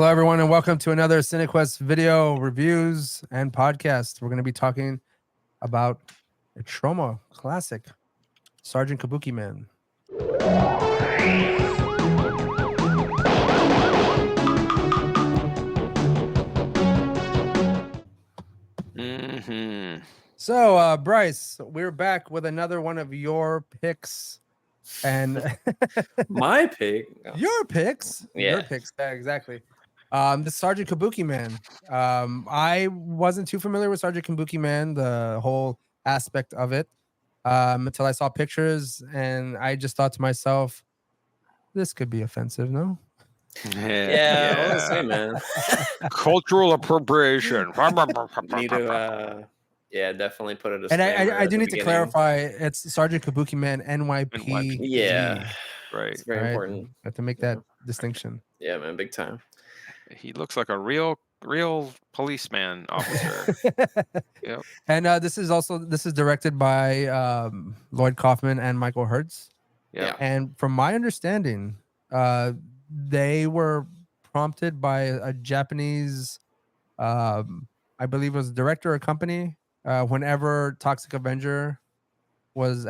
Hello, everyone, and welcome to another CineQuest video reviews and podcast. We're going to be talking about a Troma classic, Sergeant Kabuki Man. So, Bryce, we're back with another one of your picks, and my pick, your picks, yeah, exactly. The Sergeant Kabuki Man. I wasn't too familiar with Sergeant Kabuki Man, the whole aspect of it, until I saw pictures, and I just thought to myself, this could be offensive, no? Yeah. I was say, man. Cultural appropriation. Need to, yeah, definitely put a And disclaimer. I do need to clarify, it's Sergeant Kabuki Man, NYPD. Yeah, Right. it's very important. I have to make that distinction. Yeah, man, big time. He looks like a real policeman officer. Yep. And this is directed by Lloyd Kaufman and Michael Hertz. Yeah. And from my understanding, they were prompted by a Japanese, I believe it was director or company, whenever Toxic Avenger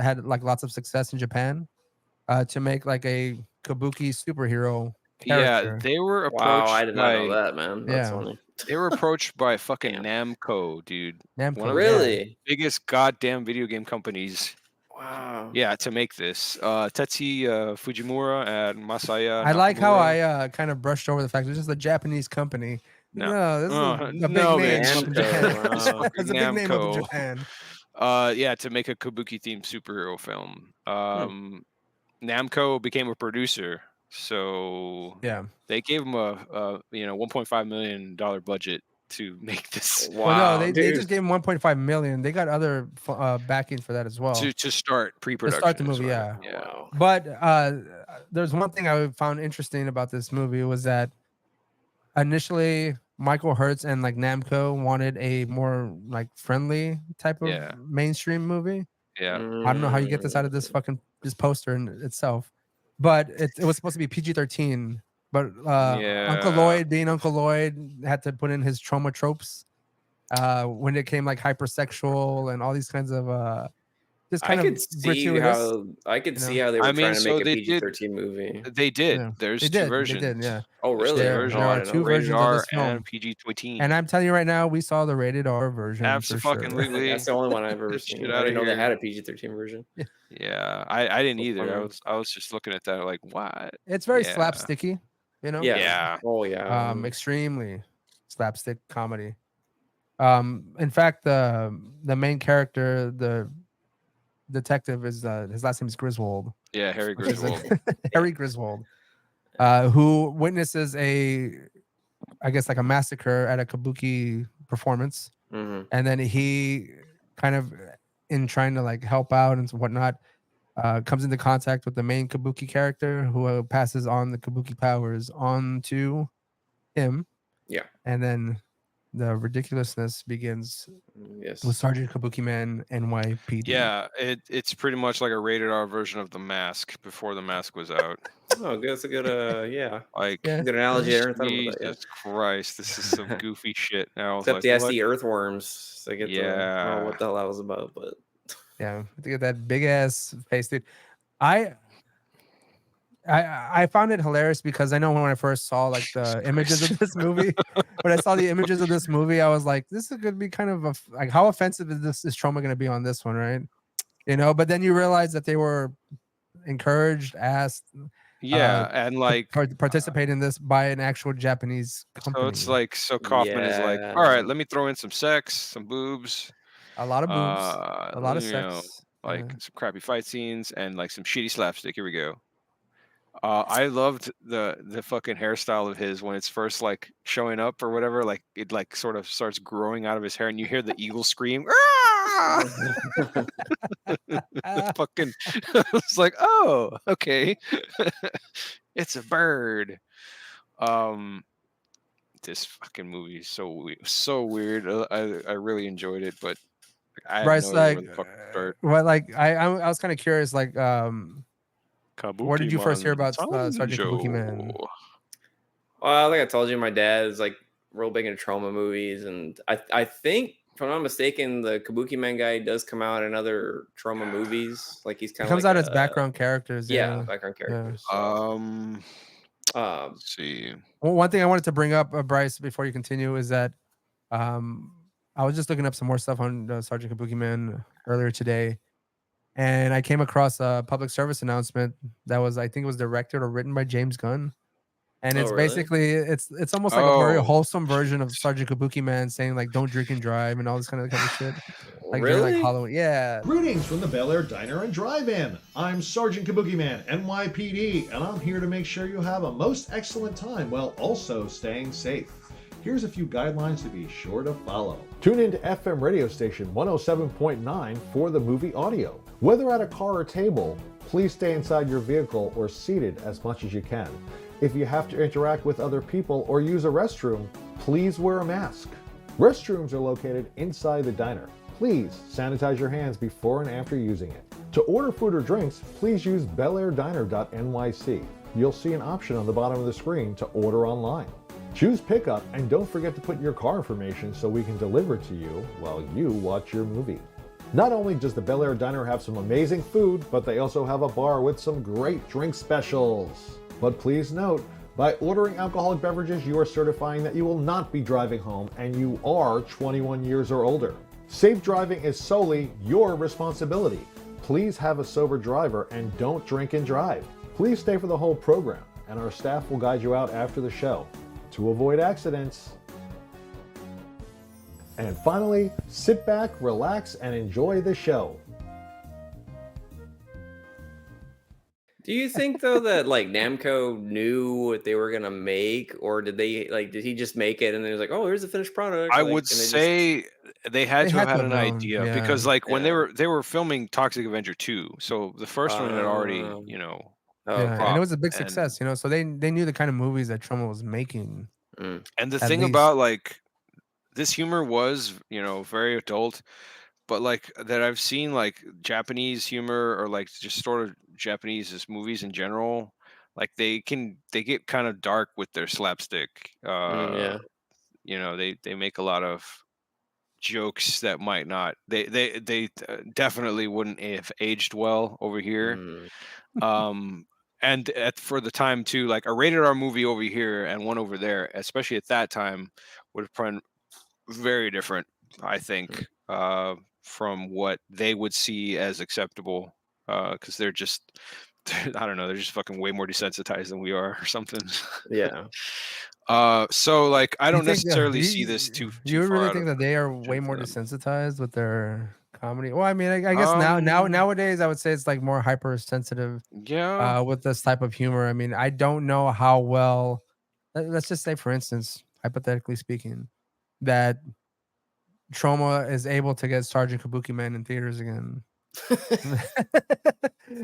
had like lots of success in Japan, to make like a Kabuki superhero character. Yeah, they were approached. Wow, I did not know that, man. That's funny. They were approached by fucking Namco, dude. Namco, one of really? the biggest goddamn video game companies. Wow. Yeah, to make this. Tetsuya Fujimura and Masaya. I like how I kind of brushed over the fact it's just a Japanese company. No, this is a big name from Japan. It's a big name of Japan. Yeah, to make a Kabuki themed superhero film. Namco became a producer, so yeah, they gave him a $1.5 million budget to make this. Wow, well, no, they just gave him 1.5 million. They got other backing for that as well to start pre-production. To start the movie, right. yeah. Wow. But there's one thing I found interesting about this movie was that initially Michael Hertz and like Namco wanted a more like friendly type of mainstream movie. Yeah, I don't know how you get this out of this poster in itself, but it was supposed to be PG-13. But Uncle Lloyd, being Uncle Lloyd, had to put in his Troma tropes when it came like hypersexual and all these kinds of just kind of gratuitous. I could see how they were trying to make a PG-13 movie. They did. Yeah. There's two versions. They did, yeah. Oh, really? There are two versions of this film. And PG-13. And I'm telling you right now, we saw the rated R version. Absolutely. That's the only one I've ever seen. I didn't know they had a PG-13 version. Yeah, I didn't either. I was just looking at that like, what? It's very slapsticky, you know? Yeah. Oh yeah. Extremely slapstick comedy. In fact, the main character, the detective, is his last name is Griswold. Yeah, Harry Griswold. Harry Griswold, who witnesses a massacre at a Kabuki performance, and then he kind of, in trying to like help out and whatnot, comes into contact with the main Kabuki character, who passes on the Kabuki powers on to him. Yeah, and then the ridiculousness begins. Yes, with Sergeant Kabuki Man, NYPD. Yeah, it's pretty much like a rated R version of The Mask before The Mask was out. Oh, that's a good good analogy. Jesus Christ, this is some goofy shit. Now, except I see earthworms. So I get I don't know what the hell that was about, but yeah, to get that big ass face, dude. I found it hilarious because I know when I first saw like the images of this movie, when I saw the images of this movie, I was like, this is going to be kind of like, how offensive is Troma going to be on this one, right? You know, but then you realize that they were encouraged, asked, and like participate in this by an actual Japanese company. So it's like, Kaufman is like, all right, let me throw in some sex, some boobs, a lot of boobs, a lot of sex, some crappy fight scenes, and like some shitty slapstick. Here we go. I loved the fucking hairstyle of his when it's first like showing up or whatever. Like it like sort of starts growing out of his hair, and you hear the eagle scream. Fucking, it's like, oh, okay, it's a bird. This fucking movie is so weird. I really enjoyed it, but Bryce, I was kind of curious, like, Kabuki where did you first hear about Sanjo. Sergeant Kabuki Man? Well, like I told you, my dad is like real big into Troma movies, and I think, if I'm not mistaken, the Kabuki Man guy does come out in other Troma movies. Like he's It kind of comes like out as background characters. Yeah. background Yeah. characters. So, Let's see. Well, one thing I wanted to bring up, Bryce, before you continue, is that I was just looking up some more stuff on Sergeant Kabukiman earlier today, and I came across a public service announcement that was, I think, it was directed or written by James Gunn, and oh it's really? basically it's almost like a very wholesome version of Sergeant Kabukiman saying like don't drink and drive and all this kind of shit, like during like Really? Halloween. Yeah. Greetings from the Bel Air Diner and Drive-In. I'm Sergeant Kabukiman, NYPD, and I'm here to make sure you have a most excellent time while also staying safe. Here's a few guidelines to be sure to follow. Tune into FM radio station 107.9 for the movie audio. Whether at a car or table, please stay inside your vehicle or seated as much as you can. If you have to interact with other people or use a restroom, please wear a mask. Restrooms are located inside the diner. Please sanitize your hands before and after using it. To order food or drinks, please use belair.diner.nyc. You'll see an option on the bottom of the screen to order online. Choose pickup and don't forget to put your car information so we can deliver to you while you watch your movie. Not only does the Bel Air Diner have some amazing food, but they also have a bar with some great drink specials. But please note, by ordering alcoholic beverages, you are certifying that you will not be driving home and you are 21 years or older. Safe driving is solely your responsibility. Please have a sober driver and don't drink and drive. Please stay for the whole program, and our staff will guide you out after the show to avoid accidents. And finally, sit back, relax, and enjoy the show. Do you think though that like Namco knew what they were gonna make, or did he just make it and then he was like, oh, here's the finished product? I like, would say they had to have had an known, idea yeah. because like when they were filming Toxic Avenger 2, so the first one had already, yeah, and it was a big and- success, so they knew the kind of movies that Troma was making. And the At thing least. about like this humor was, very adult, but like that I've seen like Japanese humor or like just sort of Japanese movies in general, like they get kind of dark with their slapstick. Yeah. They make a lot of jokes that might not they definitely wouldn't have aged well over here. And for the time too, like a rated R movie over here and one over there, especially at that time, would have been very different, I think, from what they would see as acceptable, because they're just I don't know, they're just fucking way more desensitized than we are or something. Yeah. So like I don't You think, necessarily see this too you far really out think of that they are the way gym for more them. desensitized with their comedy? Well, I mean, I guess nowadays I would say it's like more hypersensitive Yeah. with this type of humor. I mean, I don't know how well. Let's just say, for instance, hypothetically speaking, that Troma is able to get Sergeant Kabuki Man in theaters again.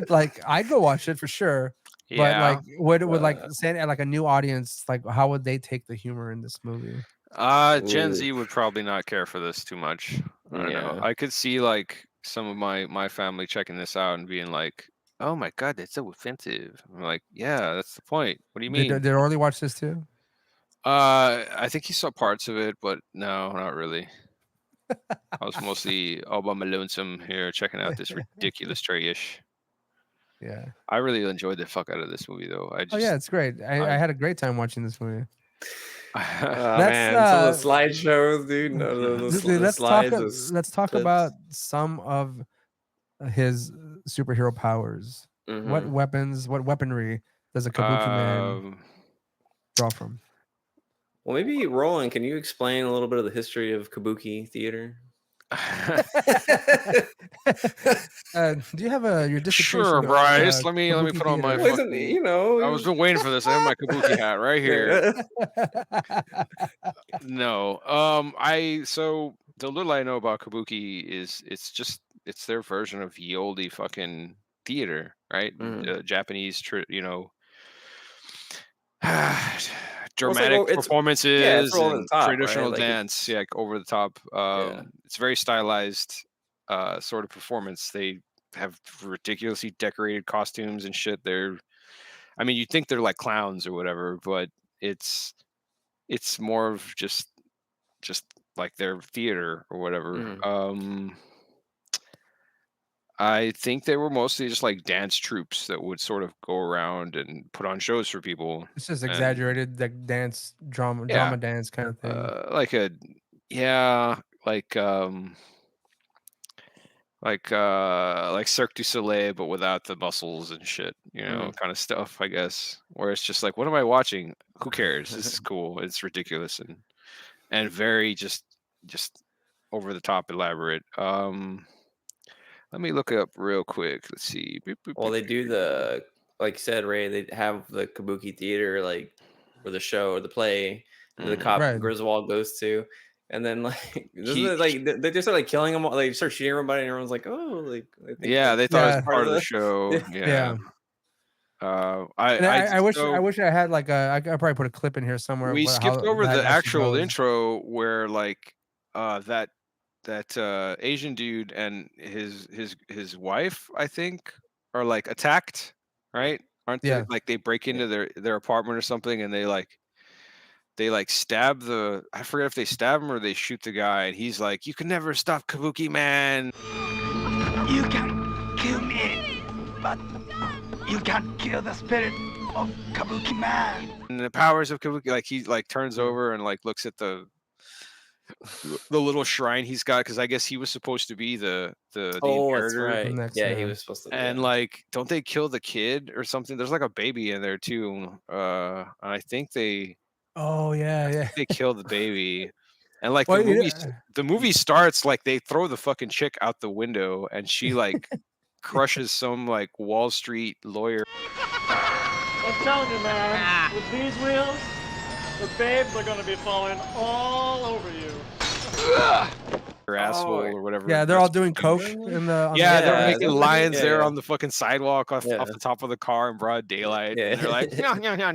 Like I'd go watch it for sure. But like, would like say like a new audience, like how would they take the humor in this movie? Gen Z would probably not care for this too much. I don't know. I could see like some of my family checking this out and being like, "Oh my god, that's so offensive." I'm like, "Yeah, that's the point. What do you mean?" Did Orly watch this too? I think he saw parts of it, but no, not really. I was mostly all by my lonesome here checking out this ridiculous trash. Yeah. I really enjoyed the fuck out of this movie though. Oh yeah, it's great. I had a great time watching this movie. Man, some of the slideshows, dude. Let's talk about some of his superhero powers. What weaponry does a Kabuki Man draw from? Well, maybe Roland, can you explain a little bit of the history of Kabuki theater? Do you have your dissertation? Sure, Bryce. Let me put on my. Fucking, I was been waiting for this. I have my Kabuki hat right here. No, so the little I know about Kabuki is it's their version of ye olde fucking theater, right? Japanese, dramatic performances and traditional dance, like over the top. It's very stylized, sort of performance. They have ridiculously decorated costumes and shit. You'd think they're like clowns or whatever, but it's more of just like their theater or whatever. I think they were mostly just like dance troupes that would sort of go around and put on shows for people. It's just And, exaggerated, like dance, drama dance kind of thing. like like Cirque du Soleil, but without the muscles and shit, kind of stuff, I guess. Where it's just like, what am I watching? Who cares? This is cool. It's ridiculous and very just over the top elaborate. Let me look it up real quick. Let's see. Well, they do like you said, Ray, they have the Kabuki theater, like for the show or the play that the cop Griswold goes to. And then like they just start like killing them, like start shooting everybody, and everyone's like, oh, like they thought it was part of the show. I wish I had like I probably put a clip in here somewhere. We skipped over the actual intro where like that Asian dude and his wife, I think, are like attacked, right? Aren't they? Like they break into their apartment or something, and they stab I forget if they stab him or they shoot the guy, and he's like, "You can never stop Kabuki Man. You can kill me, but you can't kill the spirit of Kabuki Man." And the powers of Kabuki, like he like turns over and like looks at the little shrine he's got, because I guess he was supposed to be the inheritor. That's right. Yeah, he was supposed to. And like, don't they kill the kid or something? There's like a baby in there too. I think they. Oh yeah. They kill the baby, and like the movie starts like they throw the fucking chick out the window, and she like crushes some like Wall Street lawyer. I'm telling you, man, with these wheels, the babes are gonna be falling all over you. Her asshole or whatever. Yeah, they're all doing coke in the. They're making lines there on the fucking sidewalk off the top of the car in broad daylight. And they're like, no,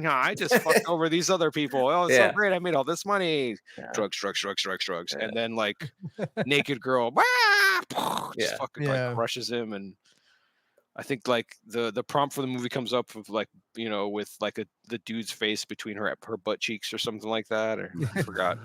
I just fucked over these other people. Oh, it's so great! I made all this money. Drugs. And then like naked girl, just fucking like crushes him. And I think like the prompt for the movie comes up with like with like the dude's face between her butt cheeks or something like that. Or I forgot.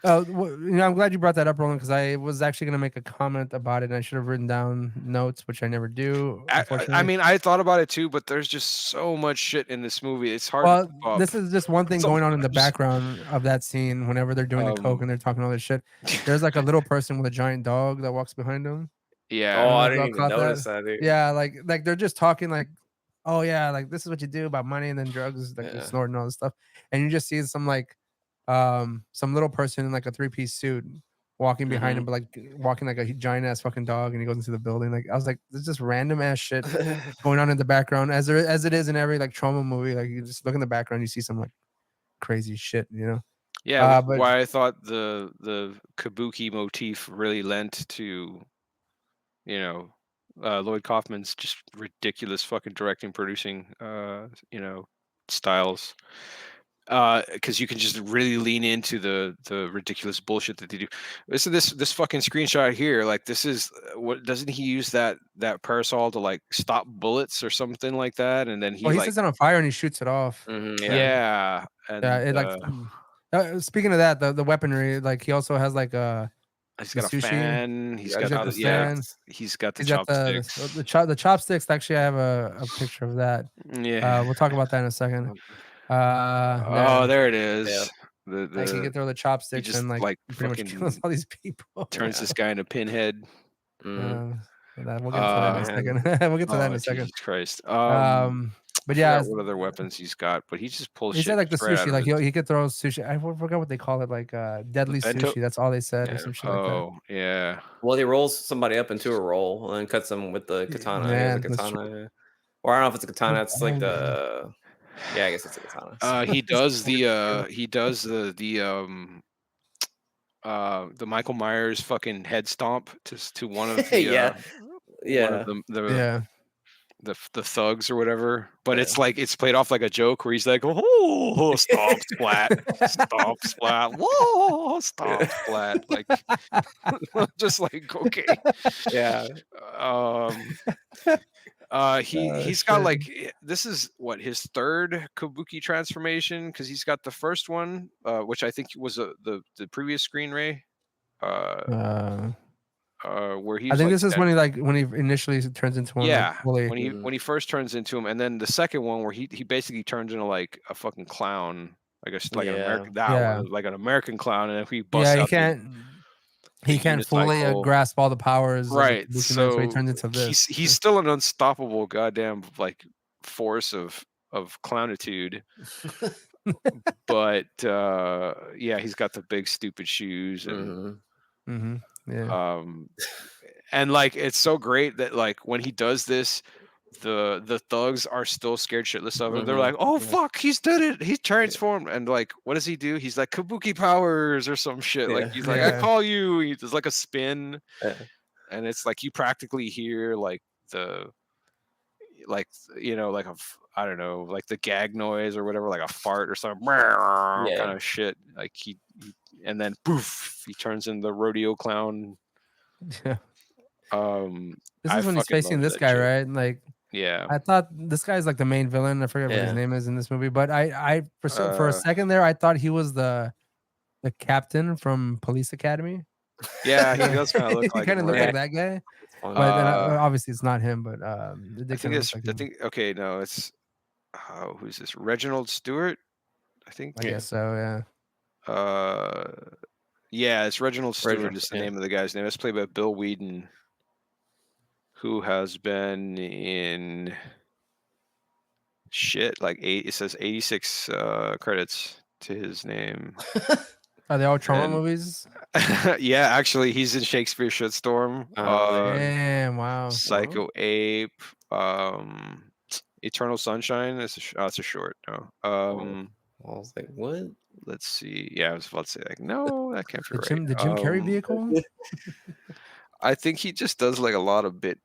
I'm glad you brought that up, Roland, because I was actually going to make a comment about it, and I should have written down notes, which I never do. I mean, I thought about it too, but there's just so much shit in this movie. It's hard. Well, this is just one thing going on in the background of that scene. Whenever they're doing the coke and they're talking all this shit, there's like a little person with a giant dog that walks behind them. Yeah. Oh, I didn't even notice that. Dude. Yeah, like they're just talking like, oh yeah, like this is what you do about money and then drugs, like you're snorting all this stuff, and you just see some little person in like a 3-piece suit walking behind him, but like walking like a giant ass fucking dog, and he goes into the building. Like I was like, there's just random ass shit going on in the background, as it is in every like Troma movie. Like you just look in the background, you see some like crazy shit, Yeah, but why I thought the Kabuki motif really lent to, Lloyd Kaufman's just ridiculous fucking directing, producing, styles. Because you can just really lean into the ridiculous bullshit that they do. Listen, this fucking screenshot here, like this is what, doesn't he use that parasol to like stop bullets or something like that? And then he sets it on fire and he shoots it off. And, speaking of that, the weaponry, like he also has like he's got sushi. A fan. He's got the fan. He's got the chopsticks. The chopsticks. Actually, I have a picture of that. Yeah. We'll talk about that in a second. There it is. Yeah. Like he can throw the chopsticks and like pretty much kills all these people. Turns this guy into Pinhead. We'll get to that in a second. We'll get to that in a second. Jesus Christ. But yeah, what other weapons he's got, but he just pulls. He said like the sushi, like he he could throw sushi. I forgot what they call it, like deadly sushi. That's all they said, or some shit like that. Oh yeah. Well, he rolls somebody up into a roll and then cuts them with the katana. Yeah, katana. Or I don't know if it's a katana. It's like the. Yeah, I guess it's a katana. He does the Michael Myers fucking head stomp to one of the the thugs or whatever, but it's like it's played off like a joke where he's like, oh, stomp splat, stomp splat, whoa, stomp splat, like just like okay, yeah. He's got like this is what his third Kabuki transformation because he's got the first one, which I think was the previous screen Ray. Where he's I think like this is when he initially turns into one. Yeah, like, when he first turns into him, and then the second one where he basically turns into like a fucking clown, I guess like an American one, like an American clown, and if he busts out he can't fully grasp all the powers. Right, of Kabuki Man, so he turns into this. He's still an unstoppable goddamn like force of clownitude. But yeah, he's got the big stupid shoes and and like it's so great that like when he does this, the thugs are still scared shitless of him. They're like, "Oh fuck, he's did it! He's transformed!" And like, what does he do? He's like Kabuki powers or some shit. Like he's like, "I call you." He does like a spin, and it's like you practically hear like the like like a I don't know like the gag noise or whatever, like a fart or something kind of shit. Like he and then poof, he turns into the rodeo clown. Yeah. This is when he's facing this guy, right? Like, I thought this guy's like the main villain. I forget what his name is in this movie, but I for a second there, I thought he was the captain from Police Academy. Yeah, he does kind of look like. He kind of looked like that guy. But then, obviously it's not him. But I think okay, no, it's who's this? Reginald Stewart, I think. I guess so. Yeah. Yeah, it's Reginald Stewart is the name of the guy's name. It's played by Bill Whedon, who has been in shit like it says 86 credits to his name. Are they all Troma movies? Yeah, actually, he's in Shakespeare Shitstorm. Damn! Wow. Psycho Ape. Eternal Sunshine. It's a short. No. I was like, what? Let's see. Yeah, I was about to say like, no, that can't be right. The Jim Carrey vehicle. I think he just does like a lot of bit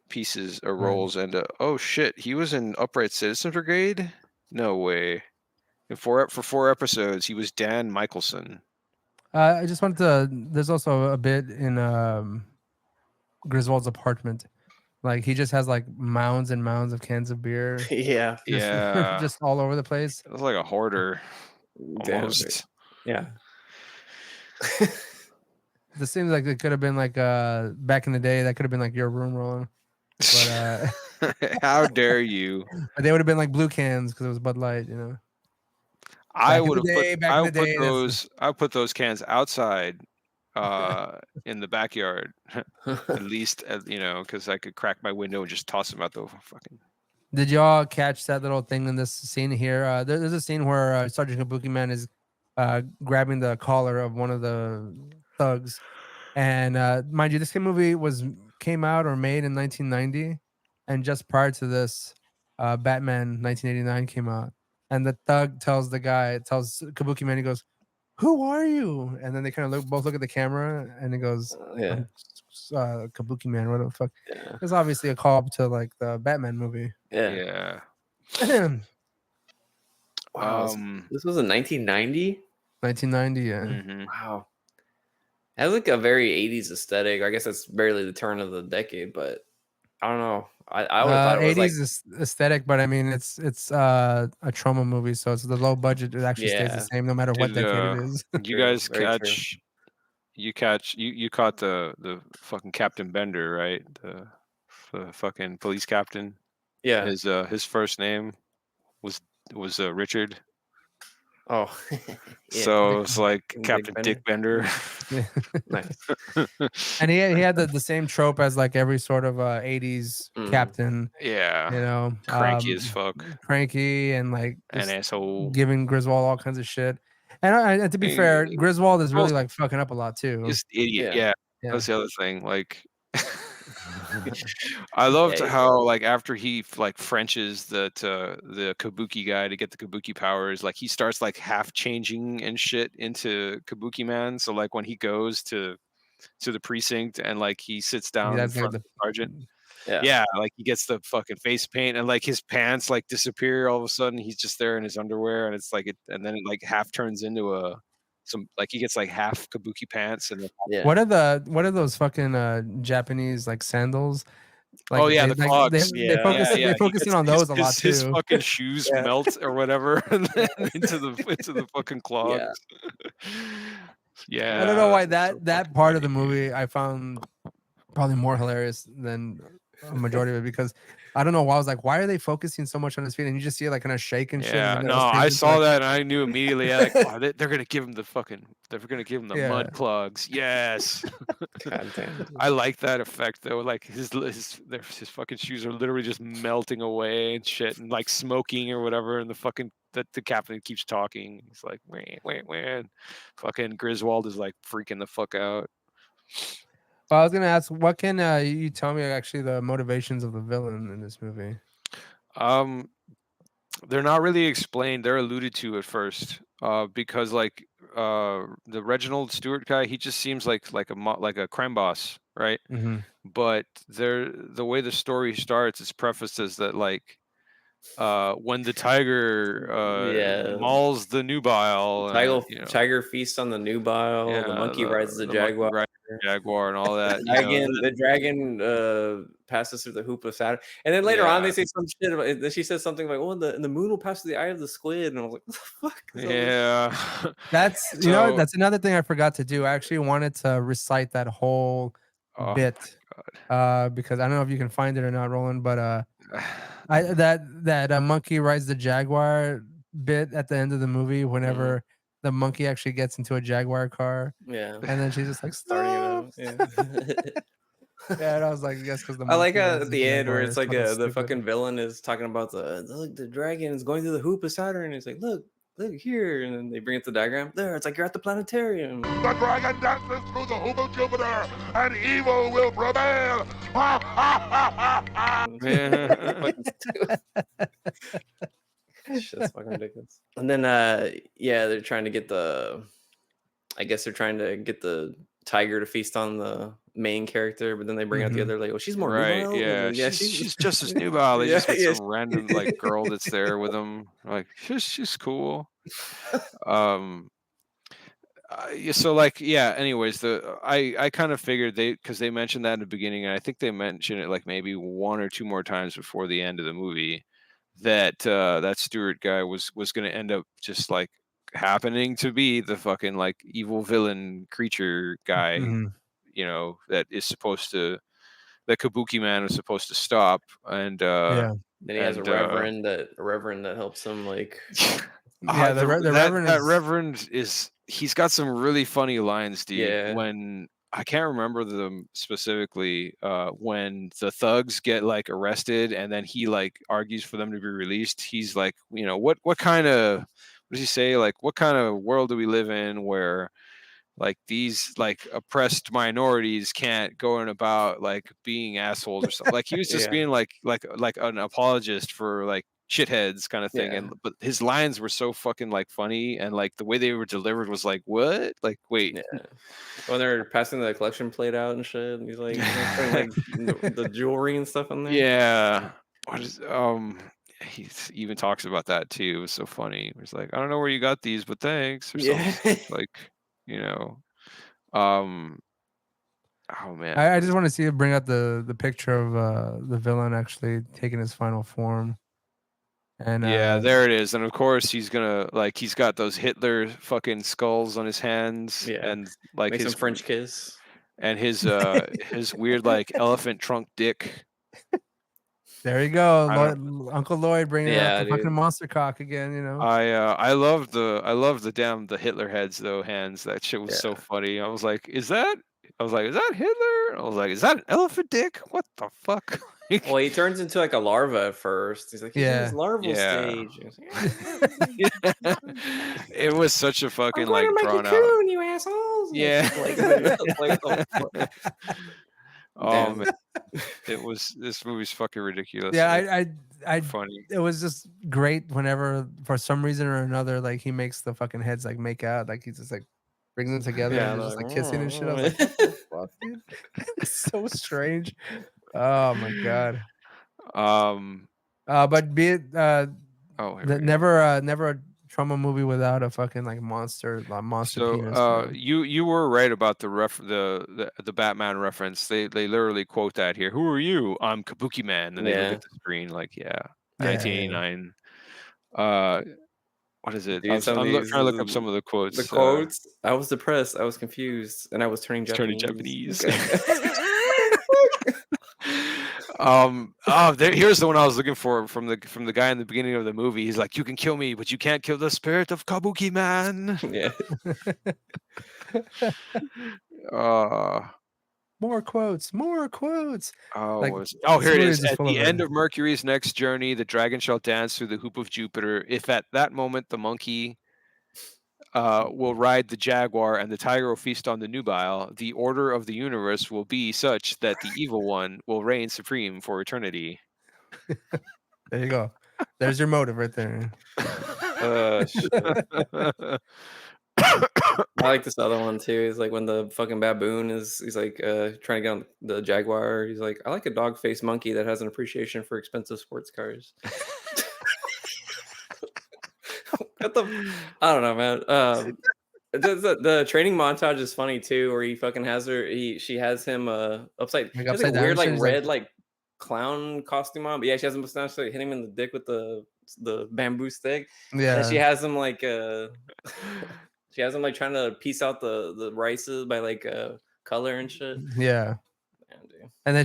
pieces or roles. And oh shit, he was in Upright Citizens Brigade. No way. And for 4 episodes, he was Dan Michelson. I just wanted to. There's also a bit in Griswold's apartment. Like he just has like mounds and mounds of cans of beer. Just all over the place. It was like a hoarder. Almost. Yeah. This seems like it could have been like back in the day. That could have been like your room, Roland. But how dare you? But they would have been like blue cans because it was Bud Light, I would put those cans outside in the backyard at least, because I could crack my window and just toss them out the fucking. Did y'all catch that little thing in this scene here? There's a scene where Sergeant Kabuki Man is grabbing the collar of one of the thugs, and mind you, this movie came out or made in 1990, and just prior to this, Batman 1989 came out. And the thug tells Kabuki Man, he goes, "Who are you?" And then they kind of both look at the camera, and he goes, Kabuki Man, what the fuck? Yeah. It's obviously a call to like the Batman movie. Yeah. Wow. This was in 1990? 1990, yeah. Mm-hmm. Wow. It has like a very 80s aesthetic. I guess that's barely the turn of the decade, but I don't know. I always thought it was 80s aesthetic, but I mean it's a Troma movie, so it's the low budget. It actually stays the same no matter what decade it is. You guys caught the fucking Captain Bender, right? The fucking police captain. Yeah. His first name was Richard. Oh, so it's like Captain Dick Bender. Nice. And he had the same trope as like every sort of 80s captain. Yeah, cranky as fuck, cranky and like an asshole, giving Griswold all kinds of shit. And to be fair, Griswold is really like fucking up a lot too. He's an idiot. Yeah, that's the other thing. Like. I loved how like after he like Frenches the Kabuki guy to get the Kabuki powers, like he starts like half changing and shit into Kabuki Man. So like when he goes to the precinct and like he sits down in front of the sergeant, like he gets the fucking face paint and like his pants like disappear all of a sudden. He's just there in his underwear and it's like and then it like half turns into he gets like half Kabuki pants and what are those fucking Japanese like sandals Like, oh yeah, the clogs. they focus Yeah. they focus in on those a lot His too. fucking shoes Yeah. melt or whatever, and then into the fucking clogs. Yeah. I don't know why it's so that fucking part of the funny, dude. movie I found probably more hilarious than a majority of it, because I don't know why I was like, why are they focusing so much on his feet? And you just see it like kind of shake and shit. Yeah, And then no, it just I changes to, saw like, that and I knew immediately. Like, oh, they're gonna give him the Yeah. mud clogs. Yes, God damn. I like that effect though. Like his fucking shoes are literally just melting away and shit, and like smoking or whatever. And the captain keeps talking. He's like, wah. Fucking Griswold is like freaking the fuck out. Well, I was gonna ask, what can you tell me actually the motivations of the villain in this movie? They're not really explained. They're alluded to at first, because like the Reginald Stewart guy, he just seems like a crime boss, right? Mm-hmm. But the way the story starts, it's prefaced as that like when the tiger mauls the nubile, Tiger feasts on the nubile. The monkey rides the jaguar. Jaguar and all that. The dragon passes through the hoop of Saturn, and then later on they say some shit about. She says something like, "Oh, and the moon will pass through the eye of the squid," and I was like, "What the fuck?" Yeah, that's that's another thing I forgot to do. I actually wanted to recite that whole bit, because I don't know if you can find it or not, Roland, but that monkey rides the jaguar bit at the end of the movie, whenever the monkey actually gets into a jaguar car, and then she's just like starting it. Yeah, and I was like, yes, because I like at the end where it's like the fucking villain is talking about the dragon is going through the hoop of Saturn, and it's like, look here, and then they bring it to the diagram. There, it's like you're at the planetarium. The dragon dances through the hoop of Jupiter, and evil will prevail. Shit's fucking ridiculous. And then they're trying to get the tiger to feast on the main character, but then they bring out the other, like, she's more nubile. Yeah, she's just as nubile. They just get some random like girl that's there with them. Like she's cool. So like anyways, I kind of figured because they mentioned that in the beginning, and I think they mentioned it like maybe one or two more times before the end of the movie, that that Stewart guy was going to end up just like happening to be the fucking like evil villain creature guy, that is supposed to, that Kabuki Man was supposed to stop, and then he has a reverend that helps him, like the reverend. That reverend he's got some really funny lines, dude. When I can't remember them specifically, when the thugs get like arrested and then he like argues for them to be released, he's like, what kind of, what does he say? Like, what kind of world do we live in where like these like oppressed minorities can't go in about like being assholes or something? Like he was just being like an apologist for like shitheads kind of thing, but his lines were so fucking like funny, and like the way they were delivered was like, what? Like, wait. When they're passing the collection plate out and shit, and he's like, putting like the jewelry and stuff on there. Yeah. He even talks about that too. It was so funny. He's like, I don't know where you got these, but thanks, or something. Like, oh man. I just want to see it bring out the picture of the villain actually taking his final form. And there it is. And of course he's gonna he's got those Hitler fucking skulls on his hands, and like his French kiss, and his weird like elephant trunk dick. There you go, Uncle Lloyd bringing out the fucking monster cock again. I love the Hitler heads though, hands. That shit was so funny. I was like, is that Hitler? I was like, is that an elephant dick? What the fuck? Well, he turns into like a larva at first. He's like, he's in his larval stage. It was such a fucking I'm going to drawn make a coon, out. You assholes! Yeah. Oh man, this movie's fucking ridiculous. Yeah, I funny. It was just great whenever, for some reason or another, like he makes the fucking heads like make out, like he's just like brings them together and just like kissing and shit. I was like, what the fuck, dude? It's so strange. Oh my god. But be it never Troma movie without a fucking like monster penis. So you were right about the Batman reference. They literally quote that here. Who are you? I'm Kabuki Man. And they look at the screen like, 1989. What is it? Dude, I'm trying to look up some of the quotes. The quotes. I was depressed. I was confused, and I was turning Japanese. Here's the one I was looking for from the guy in the beginning of the movie. He's like, "You can kill me, but you can't kill the spirit of Kabuki Man." Yeah. More quotes. Here it is. At the end of Mercury's next journey, the dragon shall dance through the hoop of Jupiter. If at that moment the monkey will ride the jaguar and the tiger will feast on the nubile, the order of the universe will be such that the evil one will reign supreme for eternity. There you go. There's your motive right there. Shit. I like this other one too. It's like when the fucking baboon he's like trying to get on the jaguar. He's like, I like a dog-faced monkey that has an appreciation for expensive sports cars. I don't know, man. The training montage is funny too, where he fucking has she has him upside Like she has upside a weird down, like she's red like clown costume on, but yeah, she has him mustache, like hit him in the dick with the bamboo stick. Yeah, and she has him like she has him like trying to piece out the rices by like color and shit. Yeah. Man, dude. And then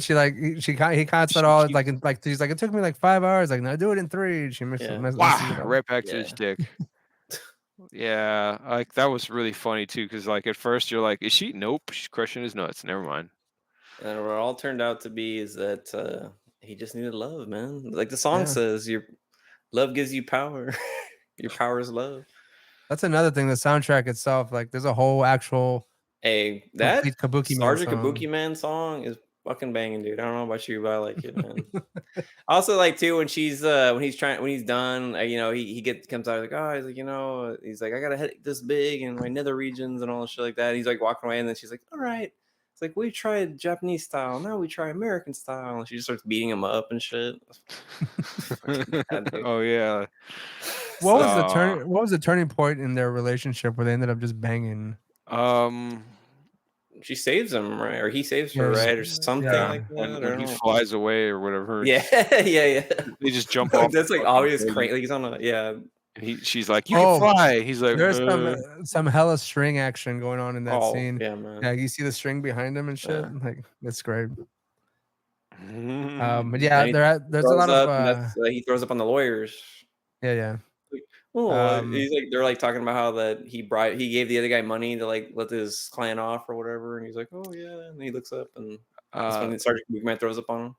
he cuts it all like she's like, it took me like 5 hours. Like, no, do it in 3. She messes it up. Right back to his dick. Yeah, like that was really funny too, because like at first you're like, is she? Nope, she's crushing his nuts. Never mind. And what it all turned out to be is that he just needed love, man. Like the song says, your love gives you power. Your power is love. That's another thing. The soundtrack itself, like, there's a whole actual that Kabuki Sergeant Man Kabuki Man song is fucking banging, dude. I don't know about you, but I like it, man. I also like too when he's done, he comes out like, oh, he's like, he's like, I got a headache this big in my nether regions and all this shit like that. And he's like walking away, and then she's like, all right. It's like, we tried Japanese style, now we try American style. And she just starts beating him up and shit. Oh yeah. What was the turning point in their relationship where they ended up just banging? She saves him, right? Or he saves her, right? Or something like that. When he flies away or whatever. Yeah. They just jump off. That's like obvious crank. Like he's on a She's like, you can fly. He's like, there's some hella string action going on in that scene. Yeah, man. Yeah, you see the string behind him and shit. Like, that's great. But there's a lot of he throws up on the lawyers. Yeah. He's like, they're like talking about how that he gave the other guy money to like let his client off or whatever, and he's like, oh yeah, and he looks up and that's when Sergeant Kabuki throws up on him.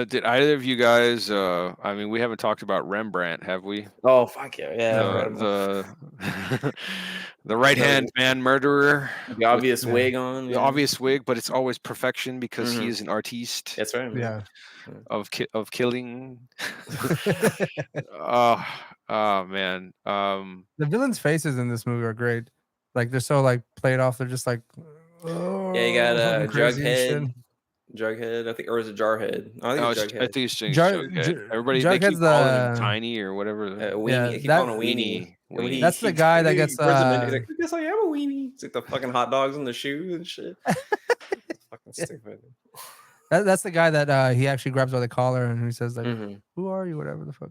Did either of you guys? I mean, we haven't talked about Rembrandt, have we? Oh fuck yeah! The right hand man murderer. The obvious wig on. The obvious wig, but it's always perfection because he is an artiste. That's right. Man. Yeah. Of killing. Oh man. The villains' faces in this movie are great. Like, they're so like played off. They're just like, yeah, you got Jughead, I think, or is it Jarhead? I think it's Jughead. Everybody they keep calling him Tiny or whatever. Weenie. Keep calling him a weenie. That's the guy that gets. He's like, I guess I am a weenie. It's like the fucking hot dogs in the shoes and shit. Fucking stupid. That's the guy that he actually grabs by the collar and he says like, "Who are you?" Whatever the fuck.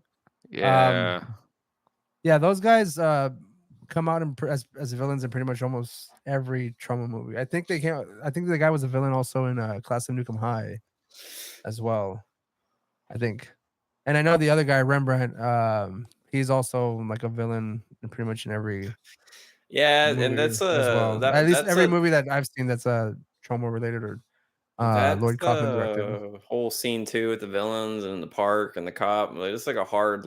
Yeah. Yeah, those guys come out as villains in pretty much almost every Troma movie. I think the guy was a villain also in Class of Nukem High as well. I think. And I know the other guy, Rembrandt, he's also like a villain in pretty much in every movie and that's at least every movie that I've seen that's Troma related or Lloyd Kaufman directed. Whole scene too with the villains and the park and the cop. It's like a hard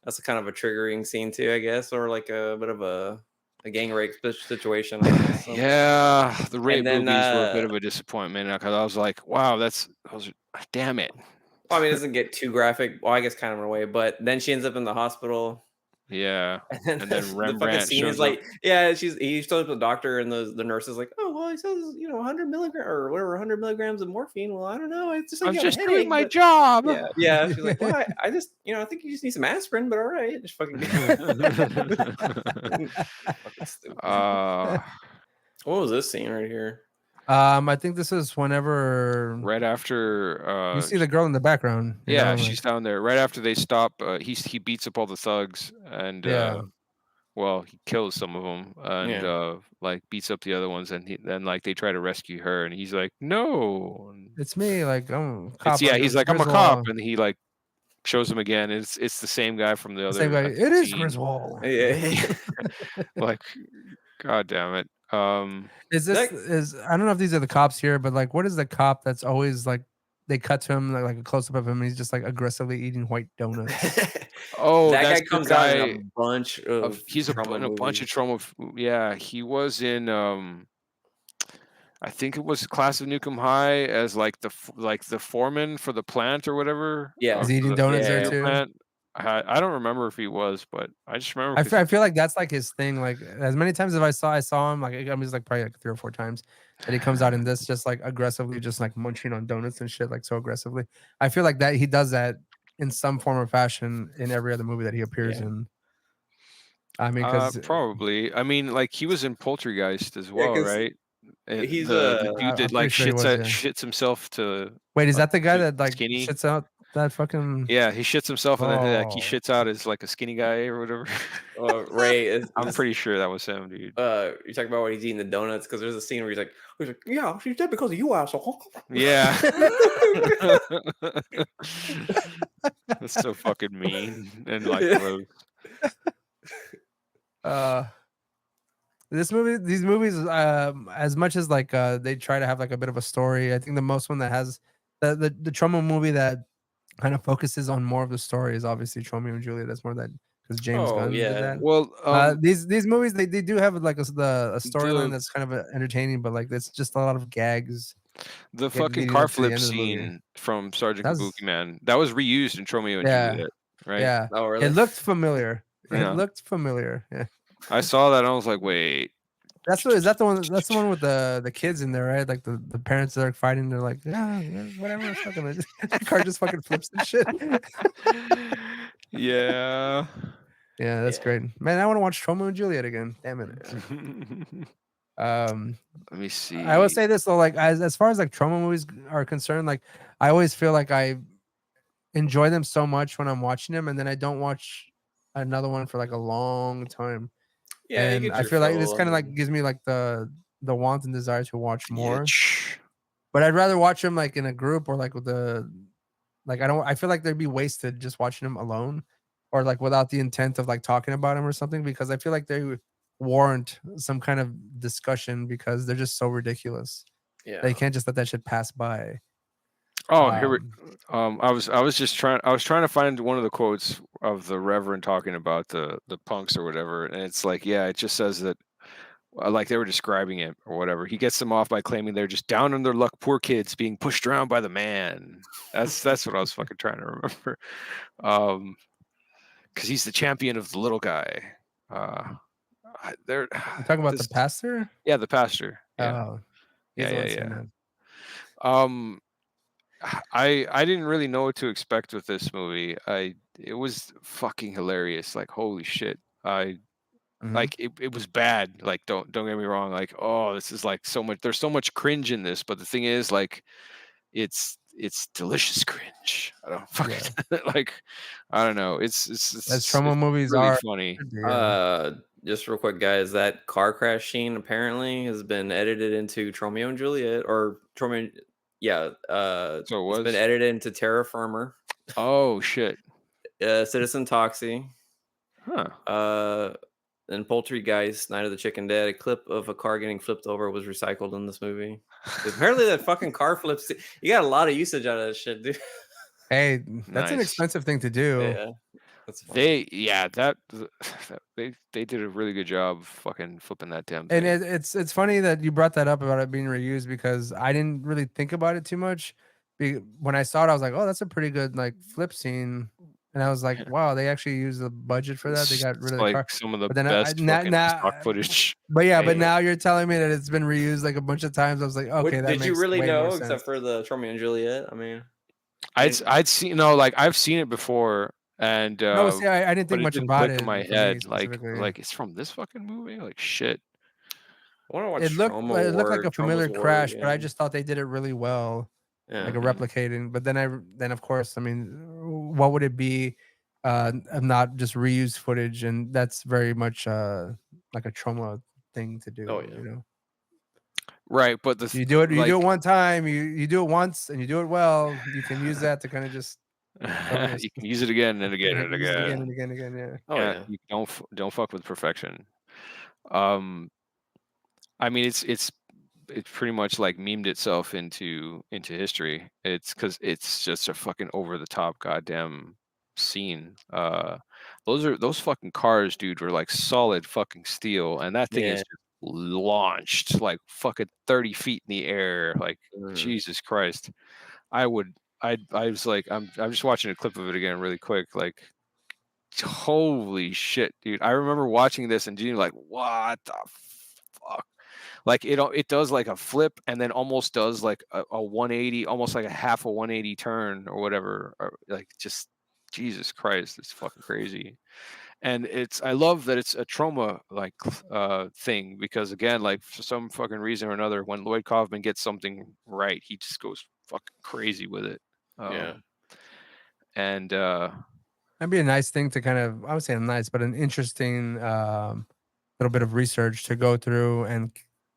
that's a kind of a triggering scene too, I guess, or like a bit of a gang rape situation. Yeah, the rape movies were a bit of a disappointment because I was like, wow, damn it. Well, I mean, it doesn't get too graphic. Well, I guess kind of in a way, but then she ends up in the hospital Yeah. And And then the fucking Rembrandt scene is shows up. like, yeah, he shows up to the doctor, and the nurse is like, oh well, he says 100 milligrams or whatever, 100 milligrams of morphine. Well, I don't know, it's just like I'm you have a just doing headache, my but job. yeah. She's like, well, I just I think you just need some aspirin, but all right, just fucking. Fucking stupid. What was this scene right here? I think this is whenever right after you see the girl in the background. Yeah, she's down there. Right after they stop, he beats up all the thugs, and well, he kills some of them, and like beats up the other ones, and then like they try to rescue her, and he's like, "No, it's me." Like, I'm a cop. he's like, "I'm a cop," and he like shows him again. It's the same guy from the other. Same guy. It is Griswold. Yeah. Like, god damn it. Is I don't know if these are the cops here, but like, what is the cop that's always like they cut to him like a close up of him, and he's just like aggressively eating white donuts. Oh, that that's guy comes the guy out in a bunch of he's in a bunch of Troma. Yeah, he was in I think it was Class of Nukem High as like the foreman for the plant or whatever. Yeah, he's eating donuts there too. Plant. I don't remember if he was, but I just remember. I feel like that's like his thing. Like as many times as I saw him, like I mean, like probably like 3 or 4 times, and he comes out in this just like aggressively, just like munching on donuts and shit, like so aggressively. I feel like that he does that in some form or fashion in every other movie that he appears in. I mean, because probably. I mean, like he was in Poltergeist as well, right? And he's the dude that like shits himself to. Wait, is that the guy that like skinny? shits out that fucking? Yeah, he shits himself and then like he shits out as like a skinny guy or whatever. Ray, I'm pretty sure that was him, dude. You're talking about when he's eating the donuts, because there's a scene where he's like, yeah, she's dead because of you, asshole. Yeah. That's so fucking mean and like gross. These movies, as much as like they try to have like a bit of a story, I think the most one that has the Troma movie that kind of focuses on more of the story is obviously Romeo and Juliet. That's more that because James Gunn did that. Well, these movies they do have like a storyline that's kind of entertaining, but like it's just a lot of gags. The fucking car flip scene from Sergeant Kabukiman that was reused in Romeo and Juliet, right? Yeah, oh, really? It looked familiar. Yeah. It looked familiar. Yeah. I saw that and I was like, wait. Is that the one? That's the one with the kids in there, right? Like the parents that are fighting. They're like, yeah, whatever. The car just fucking flips and shit. Yeah. Yeah, that's great, man. I want to watch Romeo and Juliet again. Damn it. Let me see. I will say this though, like as far as like Troma movies are concerned, like I always feel like I enjoy them so much when I'm watching them, and then I don't watch another one for like a long time. Yeah, and I feel like this kind of like gives me like the want and desire to watch more. But I'd rather watch them like in a group or like with I feel like they'd be wasted just watching them alone or like without the intent of like talking about them or something, because I feel like they warrant some kind of discussion because they're just so ridiculous. Yeah, they can't just let that shit pass by. Oh, here we. I was trying to find one of the quotes of the Reverend talking about the punks or whatever, and it's like, yeah, it just says that, like they were describing it or whatever. He gets them off by claiming they're just down on their luck, poor kids being pushed around by the man. That's what I was fucking trying to remember. Because he's the champion of the little guy. You're talking about the pastor? Yeah, the pastor. Yeah. Oh, yeah. I didn't really know what to expect with this movie. It was fucking hilarious. Like, holy shit. Like it was bad. Like, don't get me wrong. Like, oh, this is like so much. There's so much cringe in this, but the thing is, like, it's delicious cringe. I don't fucking like. I don't know. It's as Troma movies really are funny. Just real quick, guys. That car crash scene apparently has been edited into Romeo and Juliet or Troma. Yeah, so it's been edited into Terra Firma. Oh shit. Citizen Toxie. Huh. And Poultrygeist, Night of the Chicken Dead. A clip of a car getting flipped over was recycled in this movie. Apparently, that fucking car flips. You got a lot of usage out of that shit, dude. Hey, that's an expensive thing to do. Yeah. They did a really good job fucking flipping that damn thing. And it's funny that you brought that up about it being reused, because I didn't really think about it too much. When I saw it, I was like, oh, that's a pretty good like flip scene. and I was like, wow, they actually used the budget for that. They got rid of the like car. some of the But then best fucking stock footage. But yeah, but Dang. now you're telling me that it's been reused like a bunch of times. I was like, okay, that Did makes you really way more know, sense. except for the Troma and Juliet? I mean, I'd seen like I've seen it before, and No, see, I didn't but think it much didn't about click in it my for me head. specifically. Like it's from this fucking movie. Like shit. I want to watch It looked Troma like a War, familiar Troma's War crash, but I again. just thought they did it really well, like a Yeah. replicating. But then of course, I mean, what would it be of not just reused footage? And that's very much like a Troma thing to do. Oh, yeah. You know, Right, but you do it one time, you do it once, and you do it well. You can use that to kind of just cover this. you can use it again and again and Use it again again. and again and again. Yeah. Oh, yeah. You don't fuck with perfection. I mean, it's pretty much like memed itself into history. It's because it's just a fucking over the top goddamn scene. Those fucking cars, dude, were like solid fucking steel, and that thing is Yeah. just launched like fucking 30 feet in the air. Like Jesus Christ, I was like, I'm just watching a clip of it again really quick. Like, holy shit, dude! I remember watching this and being like, what the fuck? Like it does like a flip and then almost does like a 180, almost like a half a 180 turn or whatever. Or like just Jesus Christ, it's fucking crazy. And I love that it's a Troma like thing, because again, like for some fucking reason or another, when Lloyd Kaufman gets something right, he just goes fucking crazy with it. Yeah. And That'd be a nice thing to kind of, I would say nice, but an interesting little bit of research to go through and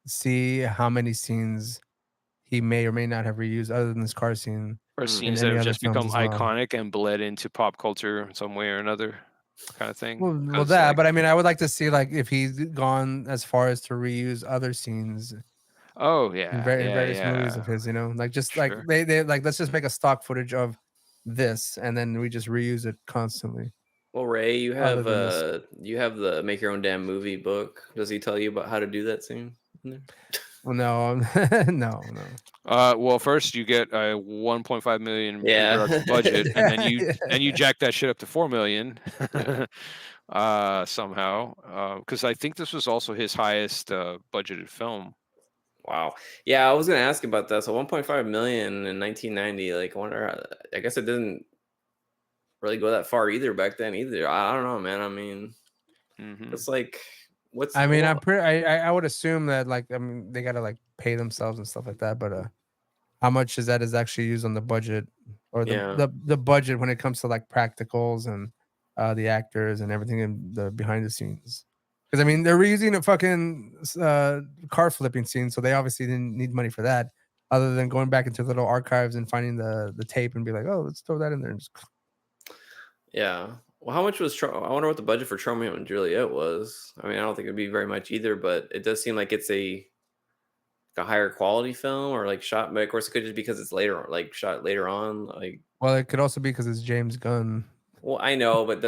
see how many scenes he may or may not have reused other than this car scene. or scenes that have just become iconic and bled into pop culture in some way or another, kind of thing. Well, that, but I mean, I would like to see like if he's gone as far as to reuse other scenes. Oh yeah, in various movies of his, you know, like just like Sure. they like let's just make a stock footage of this and then we just reuse it constantly. Well, Ray, you Other have than this. you have the Make Your Own Damn Movie book. Does he tell you about how to do that scene? Well, no, no. Well, first you get a 1.5 million Yeah. budget, and then you jack that shit up to 4 million. Somehow, because I think this was also his highest budgeted film. Wow. Yeah, I was gonna ask about that. So 1.5 million in 1990. Like, I wonder. I guess it didn't really go that far either back then either. I don't know, man. I mean, it's like, what's? I mean, I would assume that like I mean they gotta like pay themselves and stuff like that, but how much is actually used on the budget or the budget when it comes to like practicals and the actors and everything in the behind the scenes? Because I mean they're reusing a fucking car flipping scene, so they obviously didn't need money for that, other than going back into little archives and finding the tape and be like, oh, let's throw that in there. And just... Yeah. Well, how much was I wonder what the budget for Tromeo and Juliet was. I mean, I don't think it'd be very much either, but it does seem like it's a higher quality film or like shot. But of course, it could just because it's later, like shot later on. Like, well, it could also be because it's James Gunn. Well, I know, but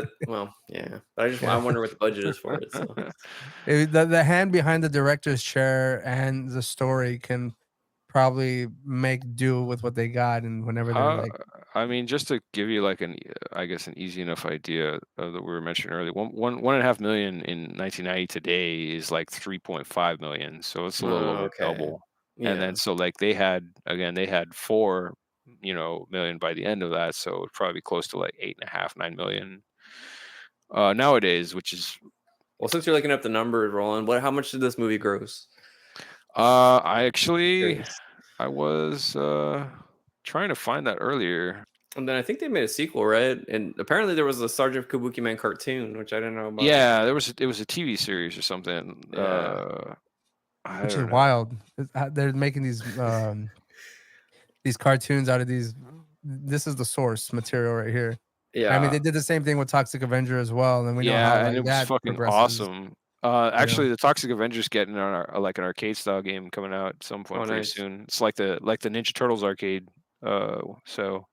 yeah. But I wonder what the budget is for it. So. The hand behind the director's chair and the story can probably make do with what they got, and whenever they're like, I mean, just to give you like an easy enough idea that we were mentioning earlier, 1.5 million in 1990 today is like 3.5 million, so it's a little over double. Yeah. And then so like they had 4 million by the end of that, so it'd probably be close to like 8.5, 9 million nowadays, which is well. Since you're looking up the numbers, Roland, how much did this movie gross? I was trying to find that earlier. And then I think they made a sequel, right? And apparently there was a Sergeant Kabuki Man cartoon, which I didn't know about. Yeah, it was a TV series or something. Yeah. Which is wild. They're making these cartoons out of these. This is the source material right here. Yeah, I mean they did the same thing with Toxic Avenger as well, and we know how and it was fucking awesome. Actually, the Toxic Avengers getting an arcade style game coming out at some point pretty soon. It's like the Ninja Turtles arcade. So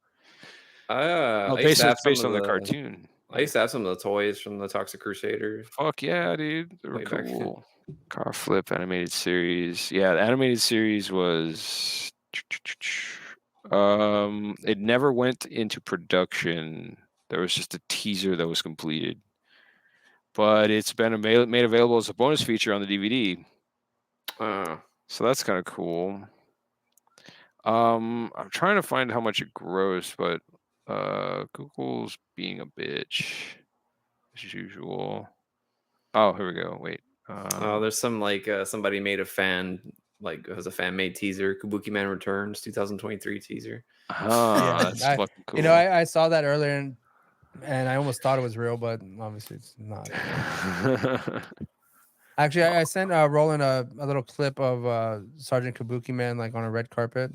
based on the cartoon. I used to have some of the toys from the Toxic Crusaders. Fuck yeah, dude! They were cool. Car flip animated series. Yeah, the animated series was. It never went into production. There was just a teaser that was completed, but it's been made available as a bonus feature on the DVD. So that's kind of cool. I'm trying to find how much it grossed, but Google's being a bitch as usual. Oh, here we go. Wait. There's some like somebody made a fan, like it was a fan made teaser. Kabuki Man Returns 2023 teaser. That's fucking cool. You know, I saw that earlier and I almost thought it was real, but obviously it's not. Actually, I sent Roland a little clip of Sergeant Kabuki Man like on a red carpet,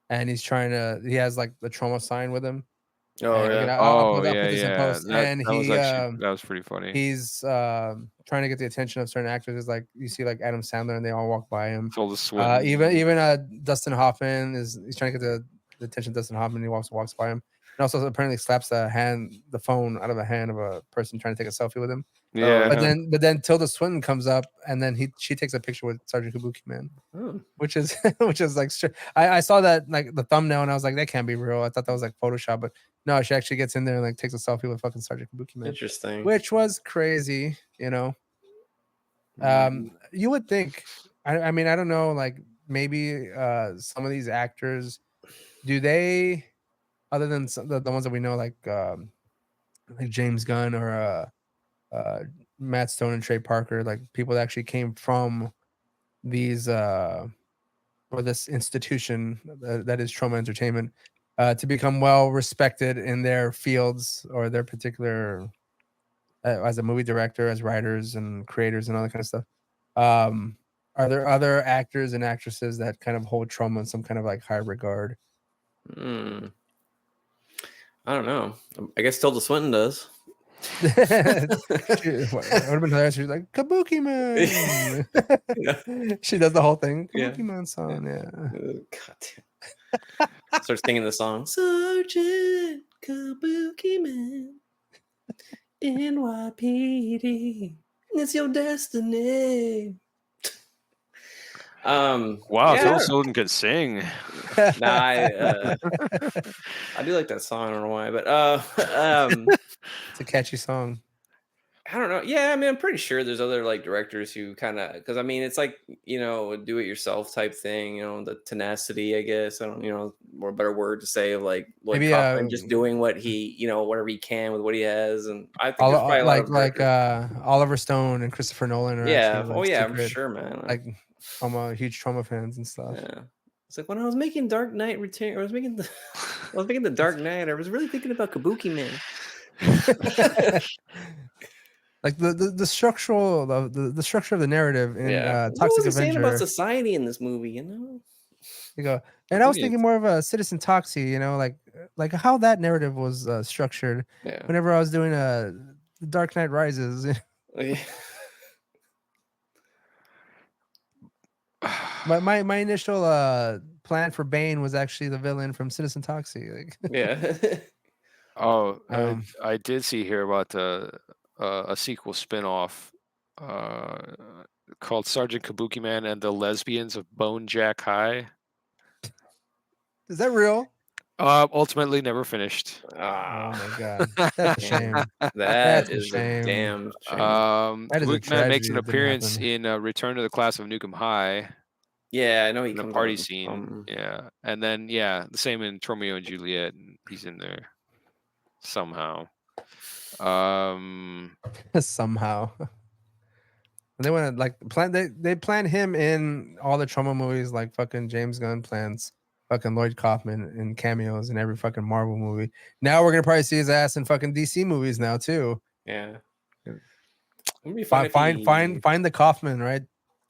and he has like the Troma sign with him. Oh, and, yeah. I'll put this in post. That was pretty funny. He's trying to get the attention of certain actors. Like you see like Adam Sandler and they all walk by him. Tilda Swinton. Even Dustin Hoffman he's trying to get the attention of Dustin Hoffman. He walks by him. And also apparently slaps the phone out of the hand of a person trying to take a selfie with him. Yeah. But then Tilda Swinton comes up and then she takes a picture with Sergeant Kabuki Man, which is like I saw that like the thumbnail and I was like, that can't be real. I thought that was like Photoshop, but no, she actually gets in there and like takes a selfie with fucking Sergeant Kabuki Man. Interesting. Which was crazy, you know. You would think. I mean, I don't know. Like maybe some of these actors, do they, other than the ones that we know, like James Gunn or Matt Stone and Trey Parker, like people that actually came from these or this institution that is Troma Entertainment, to become well respected in their fields or their particular as a movie director, as writers and creators and all that kind of stuff. Are there other actors and actresses that kind of hold Troma in some kind of like high regard? I don't know. I guess Tilda Swinton does. It would have been hilarious. She's like Kabuki Man. She does the whole thing. Kabuki Man song. God damn. Starts singing the song. Sergeant Kabuki Man, NYPD, it's your destiny. Wow, Tilda Swinton could sing. I do like that song. I don't know why, but it's a catchy song. I don't know. Yeah, I mean, I'm pretty sure there's other like directors who kind of, because I mean, it's like, you know, a do-it-yourself type thing. You know, the tenacity, I guess. I don't, you know, more better word to say of like Lloyd Kaufman just doing what he, you know, whatever he can with what he has, and I think there's probably a lot of like Oliver Stone and Christopher Nolan. Are actually, like, I'm sure, man. Like I'm a huge Troma fans and stuff. Yeah. It's like when I was making Dark Knight Return, I was making the Dark Knight. I was really thinking about Kabuki Man. Like the structural the structure of the narrative in Toxic what was he Avenger. saying about society in this movie, you know? You go, and I was thinking more of a Citizen Toxie, you know, like how that narrative was structured. Yeah. Whenever I was doing Dark Knight Rises. My initial plan for Bane was actually the villain from Citizen Toxie. Like, yeah. I did see here about a sequel spinoff called Sergeant Kabuki Man and the Lesbians of Bone Jack High. Is that real? Ultimately never finished. Oh my god, that's a shame. That's a damn shame. Kabuki Man makes an appearance in Return to the Class of Nukem High. Yeah, I know he in the comes party on, scene. Yeah, and then the same in Romeo and Juliet. He's in there somehow. Somehow. They want to like plan. They plan him in all the Troma movies, like fucking James Gunn plans fucking Lloyd Kaufman in cameos in every fucking Marvel movie. Now we're gonna probably see his ass in fucking DC movies now too. Yeah. Find the Kaufman, right?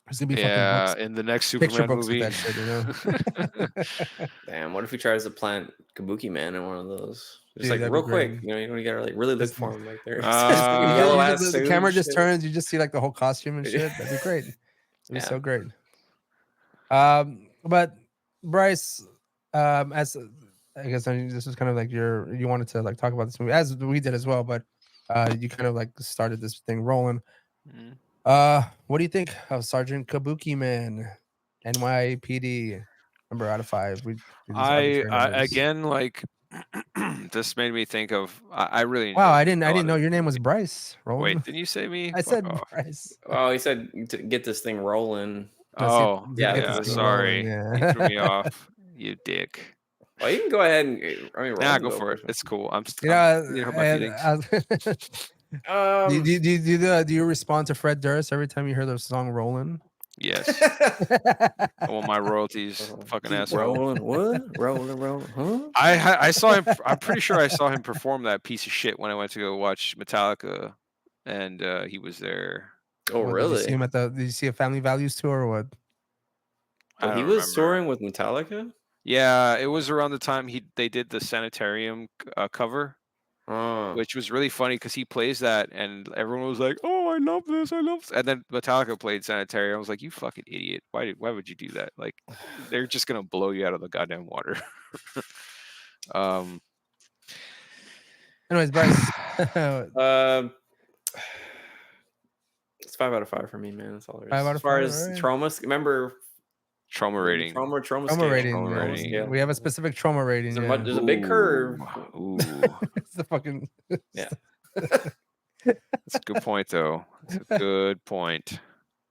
There's gonna be fucking books, in the next picture Superman books movie. with that shit, you know? Damn, what if he tries to plant Kabuki Man in one of those? Just Dude, like real quick, you know, you gotta like really look for him right there. The camera just turns, you just see like the whole costume and shit. That'd be great. It'd be so great. But Bryce, as I guess this was kind of like you wanted to like talk about this movie as we did as well, but you kind of like started this thing rolling. What do you think of Sergeant Kabuki Man, NYPD, number out of 5? I again, like, This made me think of. I really Wow, enjoyed I the didn't hell out know of your this name was movie. Bryce. Wait, Roland. didn't you say me? I Fuck said off. Bryce. Oh, he said to get this thing rolling. Oh, Yeah, get yeah, this thing sorry. rolling, You threw me yeah. off, you dick. Well, you can go ahead and Nah, Roland go go for it. first. It's cool. I'm You know, you hurt my feelings. do you respond to Fred Durst every time you hear the song "Rolling"? Yes. I want my royalties, fucking Keep asshole. rolling, what? Rolling, huh? I saw him. I'm pretty sure I saw him perform that piece of shit when I went to go watch Metallica, and he was there. Oh, What, did you see really? him at the? Did you see a Family Values tour or what? I Well, he don't was remember. touring with Metallica? Yeah, it was around the time they did the Sanitarium cover, Oh. which was really funny because he plays that, and everyone was like, "Oh, I love this, I love this." And then Metallica played Sanitarium. I was like, "You fucking idiot! Why would you do that? Like, they're just gonna blow you out of the goddamn water." Anyways, Bryce. It's 5 out of 5 for me, man. That's all there is. 5 out As of far 5, as alright. trauma, remember Trauma rating. Trauma Trauma scale. rating. Trauma Yeah. rating. Yeah. We have a specific trauma rating. There's a big curve. Ooh. It's the fucking. Yeah. That's a good point, though. That's a good point.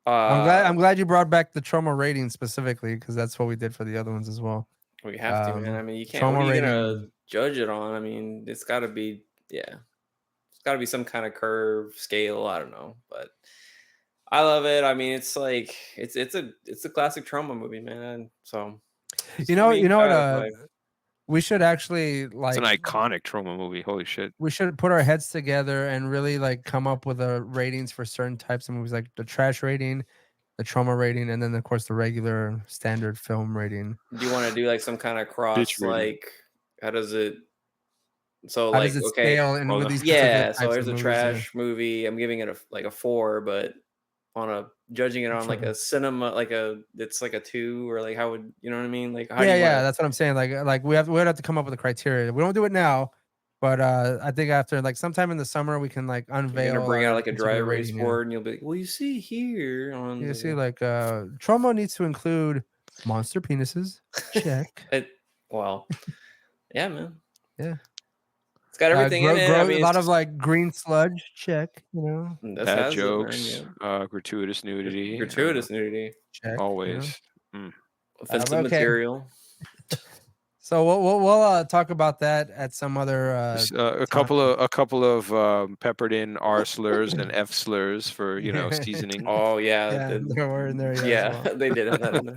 I'm glad you brought back the trauma rating specifically because that's what we did for the other ones as well. We have to, man. I mean, you can't. Trauma What are you rating. gonna judge it on? I mean, it's got to be, it's got to be some kind of curve scale. I don't know, but I love it. I mean, it's like it's a classic trauma movie, man. So you know what? We should actually It's like. an iconic trauma movie. Holy shit! We should put our heads together and really like come up with a ratings for certain types of movies, like the trash rating, the trauma rating, and then of course the regular standard film rating. Do you want to do like some kind of cross? Like, how does it? So how like, does it okay, scale in with these yeah. specific So types there's of a movies, trash movie. I'm giving it a 4, but on a judging it on like a cinema, it's like a 2, or like how would you know what I mean? Like how do you wanna... that's what I'm saying. Like we'd have to come up with a criteria. We don't do it now, but I think after like sometime in the summer we can like unveil. You're gonna bring out like a dry erase rating, board, and you'll be like, well, you see here on you see like trauma needs to include monster penises. Check. Well, yeah, man. Yeah. It's got everything in it. I mean, a lot of like green sludge. Check. You know. Bad jokes, gratuitous nudity. Gratuitous nudity. Check. Always. You know? Offensive material. So we'll talk about that at some other a couple of peppered in R slurs and F slurs for seasoning. Oh yeah, they were in there. Yeah, well. they did have that in there.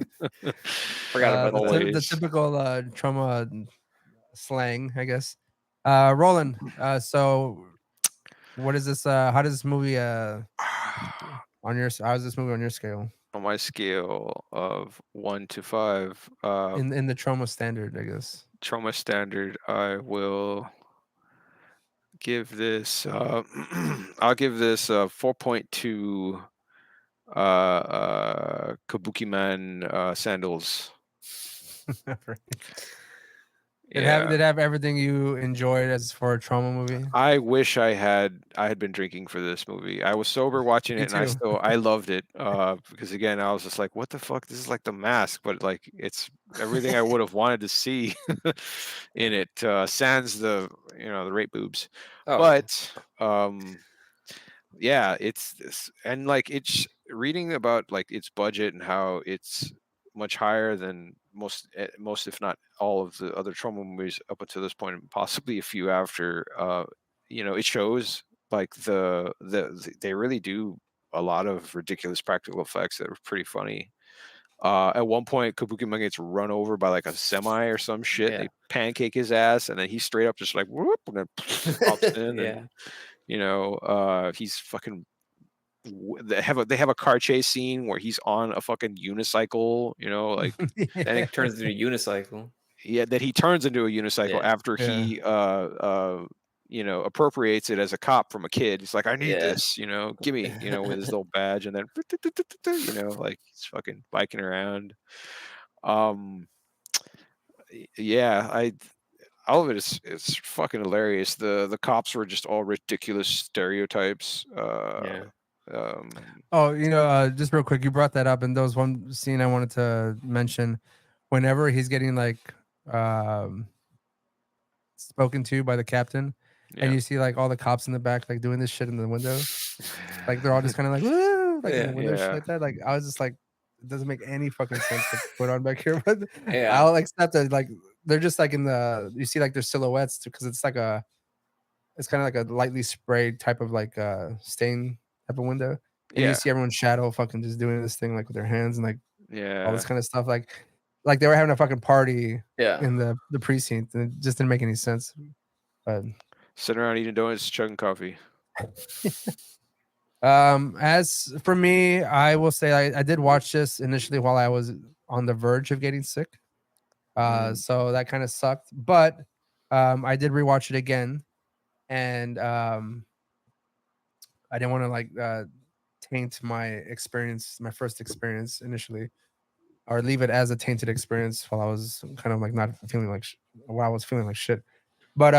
Forgot about the typical trauma slang, I guess. Roland, so what is this? How does this movie how is this movie on your scale? On my scale of 1 to 5, in the trauma standard, I guess. Trauma standard, I will give this. I'll give this 4.2. Kabuki Man sandals. Did have everything you enjoyed as for a trauma movie? I wish I had been drinking for this movie. I was sober watching it, and I loved it. Because again, I was just like, what the fuck? This is like The Mask, but like it's everything I would have wanted to see in it. Sans the the rape boobs. Oh. But yeah, it's this, and like it's reading about like its budget and how it's much higher than most if not all of the other trauma movies up until this point, and possibly a few after. It shows like they really do a lot of ridiculous practical effects that are pretty funny. At one point, Kabukiman gets run over by like a semi or some shit. Yeah. They pancake his ass, and then he's straight up just like whoop, and then pops in. Yeah. And he's fucking. They have a car chase scene where he's on a fucking unicycle. Like then it turns into a unicycle. Yeah, that he turns into a unicycle after he appropriates it as a cop from a kid. He's like, I need this, give me, with his little badge, and then like he's fucking biking around. All of it is fucking hilarious. The cops were just all ridiculous stereotypes. Just real quick, you brought that up, and there was one scene I wanted to mention. Whenever he's getting like spoken to by the captain, and you see like all the cops in the back like doing this shit in the window, like they're all just kind of like woo, like in the window shit like that. Like I was just like, it doesn't make any fucking sense to put on back here, but I'll accept it. Like they're just like in the you see like their silhouettes because it's like it's kind of like a lightly sprayed type of like stain type of window. And you see everyone's shadow fucking just doing this thing like with their hands and like all this kind of stuff. Like they were having a fucking party in the precinct and it just didn't make any sense. But sitting around eating donuts, chugging coffee. As for me, I will say I did watch this initially while I was on the verge of getting sick. So that kind of sucked. But I did rewatch it again. And I didn't want to like taint my experience, my first experience initially, or leave it as a tainted experience while I was kind of like not feeling like while I was feeling like shit. But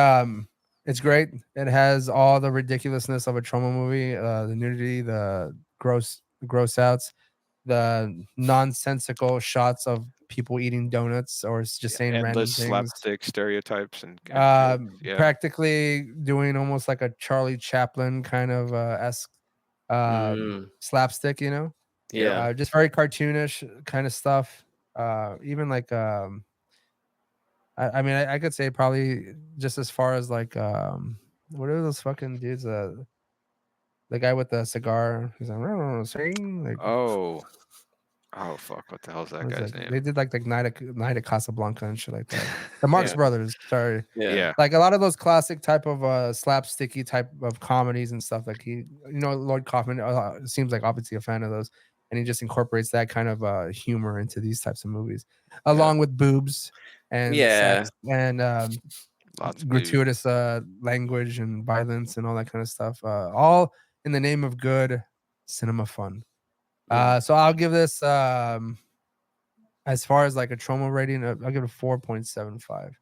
it's great. It has all the ridiculousness of a Troma movie, the nudity, the gross outs, the nonsensical shots of people eating donuts or just saying random things. Slapstick stereotypes and practically doing almost like a Charlie Chaplin kind of esque slapstick, you know? Just very cartoonish kind of stuff. Even like I mean I could say probably just as far as like what are those fucking dudes? The guy with the cigar. He's like, oh fuck! What the hell's that guy's name? They did like Night at Casablanca and shit like that. The Marx Brothers. Sorry. Yeah. Like a lot of those classic type of slapsticky type of comedies and stuff. Like Lloyd Kaufman seems like obviously a fan of those, and he just incorporates that kind of humor into these types of movies, along with boobs and sex and lots of gratuitous language and violence and all that kind of stuff. All in the name of good cinema fun. So I'll give this as far as like a Troma rating, I'll give it a 4.75.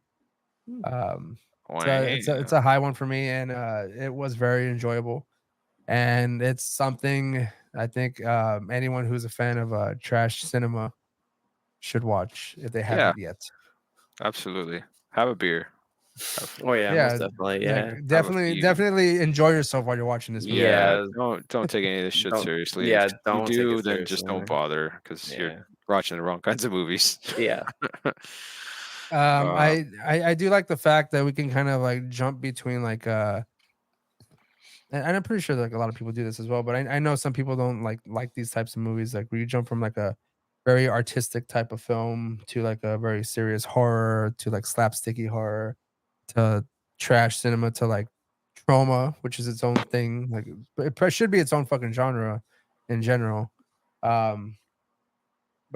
It's a high one for me, and it was very enjoyable. And it's something I think anyone who's a fan of trash cinema should watch if they haven't yet. Absolutely. Have a beer. Most definitely. Definitely enjoy yourself while you're watching this movie. Don't take any of this shit seriously. Yeah, if you do, then just don't bother because you're watching the wrong kinds of movies. I do like the fact that we can kind of like jump between like and I'm pretty sure like a lot of people do this as well, but I know some people don't like these types of movies, like where you jump from like a very artistic type of film to like a very serious horror to like slapsticky horror to trash cinema to like Troma, which is its own thing. Like it should be its own fucking genre in general. But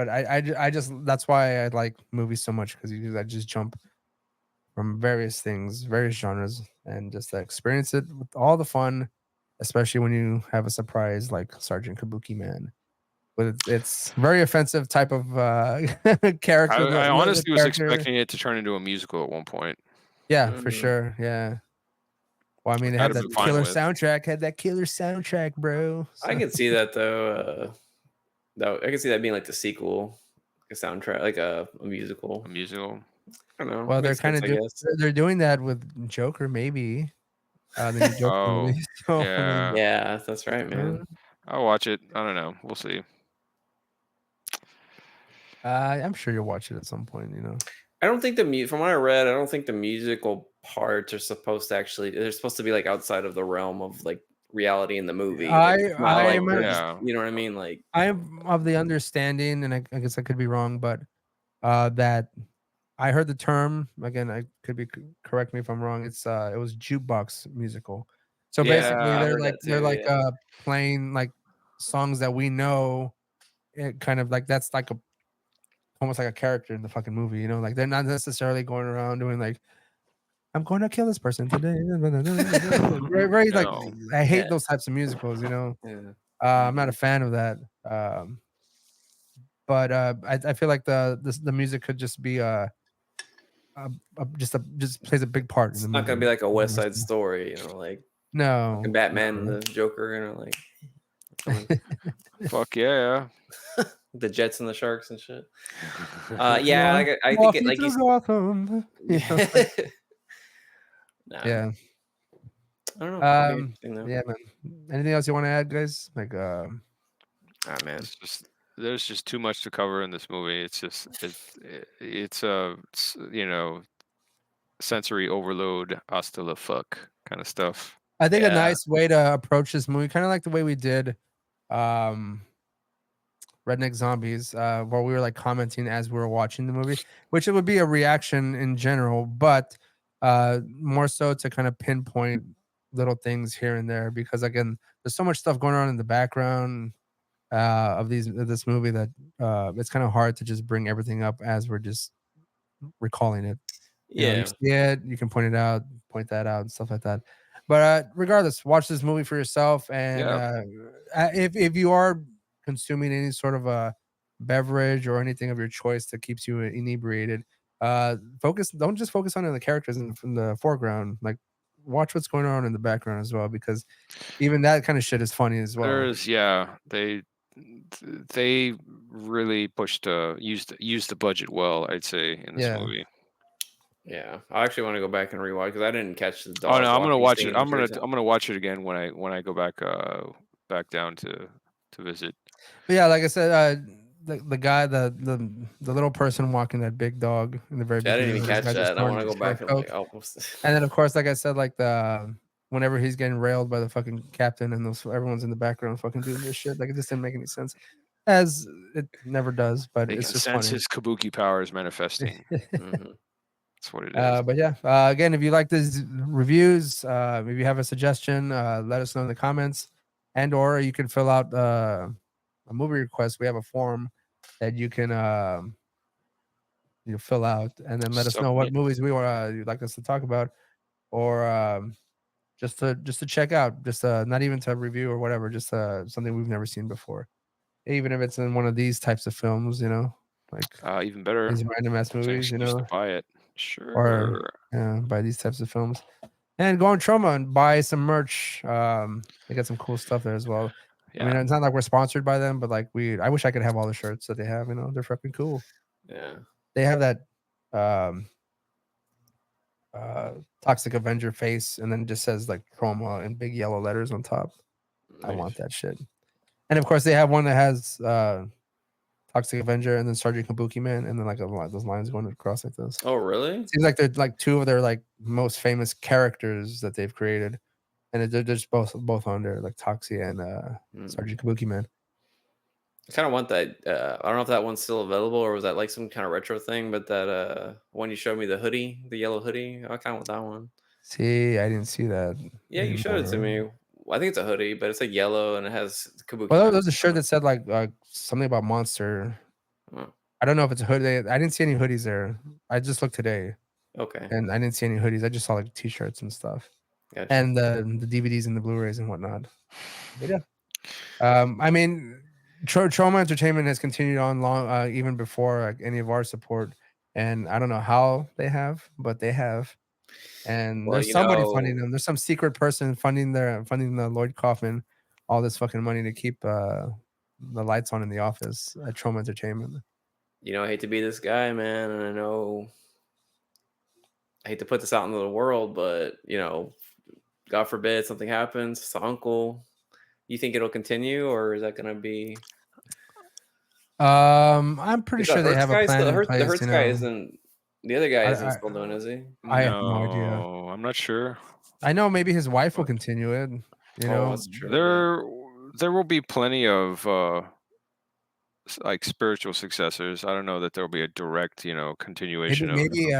I just that's why I like movies so much, because I just jump from various things, various genres, and just experience it with all the fun, especially when you have a surprise like Sergeant Kabuki Man. But it's very offensive type of character. I honestly was expecting it to turn into a musical at one point. Yeah, for sure. Yeah. Well, I mean, it had that killer soundtrack. Bro. So. I can see that though. I can see that being like the sequel, like a soundtrack, like a musical. A musical. I don't know. Well, they're kind of they're doing that with Joker, maybe. The new Joker movie. So, yeah, that's right, man. I'll watch it. I don't know. We'll see. I'm sure you'll watch it at some point. I don't think from what I read, I don't think the musical parts are supposed to actually. They're supposed to be like outside of the realm of like reality in the movie. You know what I mean? Like I'm of the understanding, and I guess I could be wrong, but that I heard the term again. I could be correct me if I'm wrong. It was jukebox musical. So basically, they're playing like songs that we know. It kind of like that's like almost like a character in the fucking movie, like they're not necessarily going around doing like, I'm going to kill this person today. Very like I hate those types of musicals, I'm not a fan of that. But I feel like the music could just be just plays a big part. It's not gonna be like a West Side Story, like no Batman and the Joker, like fuck yeah. The Jets and the Sharks and shit. I think it like Nah. Yeah. I don't know. Could be interesting, though. Yeah, man. Anything else you want to add, guys? Like, Ah, man. There's just too much to cover in this movie. It's just it's you know, sensory overload, hasta la fuck kind of stuff. I think a nice way to approach this movie, kind of like the way we did Redneck Zombies, where we were like commenting as we were watching the movie, which it would be a reaction in general, but more so to kind of pinpoint little things here and there, because again, there's so much stuff going on in the background of this movie that it's kind of hard to just bring everything up as we're just recalling it. You know, you see it, you can point that out, and stuff like that. But regardless, watch this movie for yourself, and if you are consuming any sort of a beverage or anything of your choice that keeps you inebriated, don't just focus on the characters from the foreground. Like, watch what's going on in the background as well, because even that kind of shit is funny as well. They really pushed used the budget well, I'd say, in this movie. Yeah, I actually want to go back and rewatch because I didn't catch the dog. Oh no, I'm gonna watch it. I'm gonna watch it again when I go back down to visit. But yeah, like I said, the guy, the little person walking that big dog in the very beginning. I didn't even catch that. I want to go back and like, and then of course, like I said, like whenever he's getting railed by the fucking captain and everyone's in the in fucking doing this shit, like it just didn't make any sense, as it never does. But it's just funny. His Kabuki powers manifesting. That's what it is. But yeah, again, if you like these reviews, if you have a suggestion, let us know in the comments, or you can fill out a movie request. We have a form that you can fill out, and then let us know what movies you'd like us to talk about, or just to check out, just not even to review or whatever, just something we've never seen before, even if it's in one of these types of films, like even better, these random ass movies, to buy it. Sure. Or buy these types of films, and go on Troma and buy some merch. They got some cool stuff there as well. I mean, it's not like we're sponsored by them, but like I wish I could have all the shirts that they have. They're fucking cool. Yeah, they have that Toxic Avenger face, and then it just says like Troma in big yellow letters on top. Nice. I want that shit. And of course, they have one that has Toxic Avenger and then Sergeant Kabuki Man, and then like those lines going across like this. Oh, really? It seems like they're like two of their like most famous characters that they've created, and they're just both on there, like Toxie and Sergeant Kabuki Man. I kind of want that. I don't know if that one's still available or was that like some kind of retro thing, but that one you showed me, the hoodie, the yellow hoodie, I kind of want that one. See, I didn't see that. Yeah, you showed it to me. I think it's a hoodie, but it's like yellow and it has Kabuki. Well, there's a shirt that said like something about Monster. Oh. I don't know if it's a hoodie. I didn't see any hoodies there. I just looked today. Okay. And I didn't see any hoodies. I just saw like t-shirts and stuff. Gotcha. And the DVDs and the Blu-rays and whatnot. But yeah. I mean, Troma Entertainment has continued on long, even before any of our support. And I don't know how they have, but they have. And there's somebody funding them. There's some secret person funding the Lloyd Kaufman all this fucking money to keep the lights on in the office at Troma Entertainment. I hate to be this guy, man, and I hate to put this out into the world, but God forbid something happens. It's the uncle. You think it'll continue, or is that going to be? I'm pretty sure they have a plan in place. The Hertz guy isn't. The other guy isn't still doing, is he? I have no idea. I'm not sure. I know maybe his wife will continue it. That's true. There will be plenty of like spiritual successors. I don't know that there will be a direct, continuation. Maybe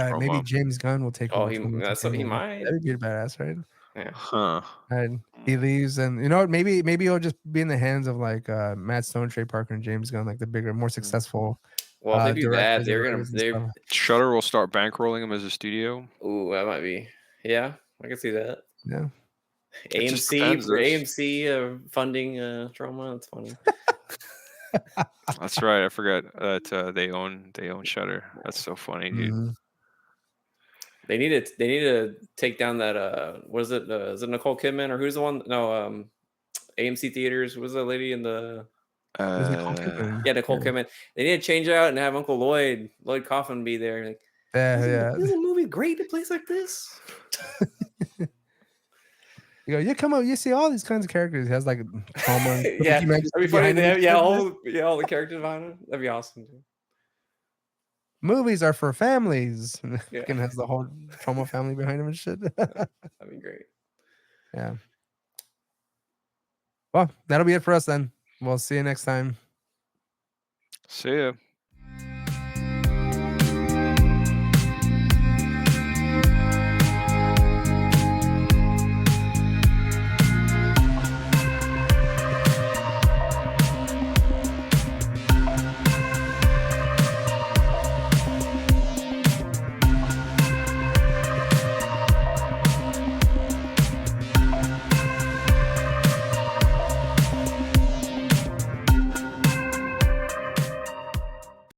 James Gunn will take over. He might. That'd be a badass, right? Yeah. Huh. And he leaves, and maybe he'll just be in the hands of like Matt Stone, Trey Parker, and James Gunn, like the bigger, more successful. Well, if they do that, Shudder will start bankrolling him as a studio. Ooh, that might be. Yeah, I can see that. Yeah. AMC funding Troma. That's funny. That's right. I forgot that they own Shudder. That's so funny, dude. Mm-hmm. They need to take down that. What is it? Is it Nicole Kidman or who's the one? No, AMC theaters. Was the lady in the? Nicole Kidman. Yeah, Nicole Kidman. They need to change out and have Uncle Lloyd Kaufman be there. Like, yeah. Is a movie great in a place like this? You go, you come up, you see all these kinds of characters. He has like Troma. Yeah, Kabuki Man that'd be funny. behind him. All the characters behind him. That'd be awesome. Too. Movies are for families. And Yeah. fucking has the whole Troma family behind him and shit. That'd be great. Yeah. Well, that'll be it for us then. We'll see you next time. See ya.